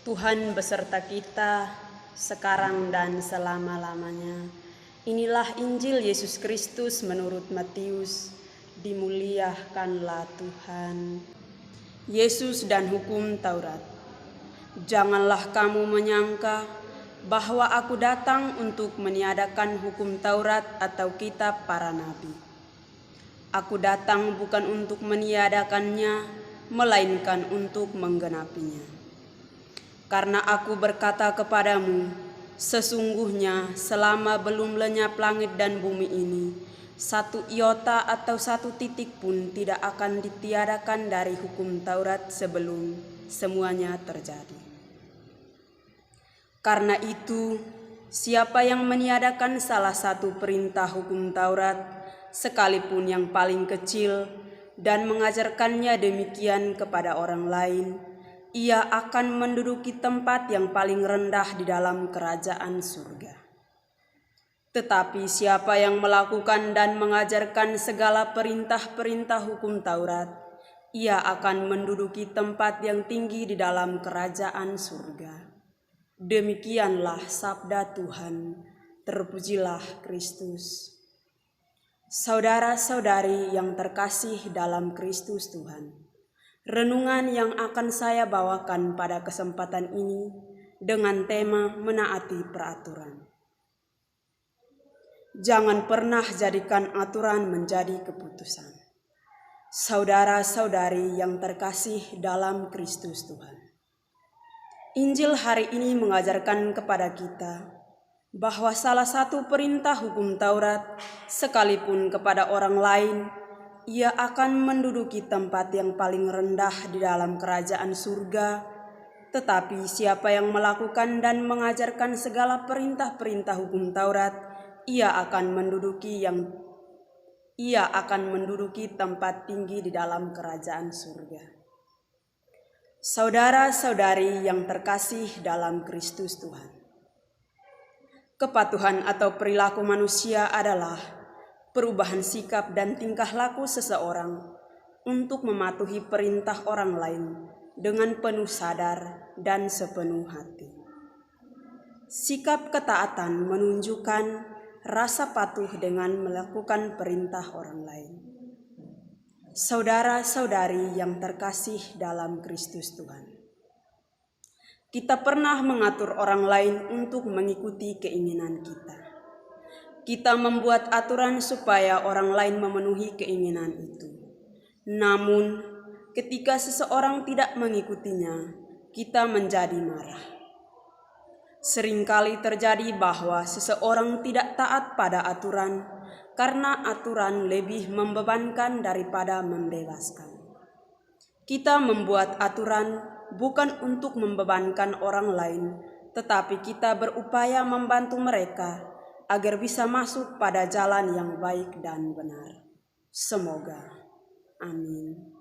Tuhan beserta kita sekarang dan selama-lamanya. Inilah Injil Yesus Kristus menurut Matius. Dimuliakanlah Tuhan. Yesus dan hukum Taurat. Janganlah kamu menyangka bahwa aku datang untuk meniadakan hukum Taurat atau kitab para nabi. Aku datang bukan untuk meniadakannya, melainkan untuk menggenapinya. Karena aku berkata kepadamu, sesungguhnya selama belum lenyap langit dan bumi ini, satu iota atau satu titik pun tidak akan ditiadakan dari hukum Taurat sebelum semuanya terjadi. Karena itu, siapa yang meniadakan salah satu perintah hukum Taurat, sekalipun yang paling kecil, dan mengajarkannya demikian kepada orang lain, ia akan menduduki tempat yang paling rendah di dalam kerajaan surga. Tetapi siapa yang melakukan dan mengajarkan segala perintah-perintah hukum Taurat, ia akan menduduki tempat yang tinggi di dalam kerajaan surga. Demikianlah sabda Tuhan, terpujilah Kristus. Saudara-saudari yang terkasih dalam Kristus Tuhan, renungan yang akan saya bawakan pada kesempatan ini dengan tema menaati peraturan. Jangan pernah jadikan aturan menjadi keputusan. Saudara-saudari yang terkasih dalam Kristus Tuhan, Injil hari ini mengajarkan kepada kita bahwa salah satu perintah hukum Taurat, sekalipun kepada orang lain, ia akan menduduki tempat yang paling rendah di dalam kerajaan surga. Tetapi siapa yang melakukan dan mengajarkan segala perintah-perintah hukum Taurat, ia akan menduduki tempat tinggi di dalam kerajaan surga. Saudara-saudari yang terkasih dalam Kristus Tuhan, kepatuhan atau perilaku manusia adalah perubahan sikap dan tingkah laku seseorang untuk mematuhi perintah orang lain dengan penuh sadar dan sepenuh hati. Sikap ketaatan menunjukkan rasa patuh dengan melakukan perintah orang lain. Saudara-saudari yang terkasih dalam Kristus Tuhan, kita pernah mengatur orang lain untuk mengikuti keinginan kita. Kita membuat aturan supaya orang lain memenuhi keinginan itu. Namun, ketika seseorang tidak mengikutinya, kita menjadi marah. Seringkali terjadi bahwa seseorang tidak taat pada aturan karena aturan lebih membebankan daripada membebaskan. Kita membuat aturan bukan untuk membebankan orang lain, tetapi kita berupaya membantu mereka agar bisa masuk pada jalan yang baik dan benar. Semoga. Amin.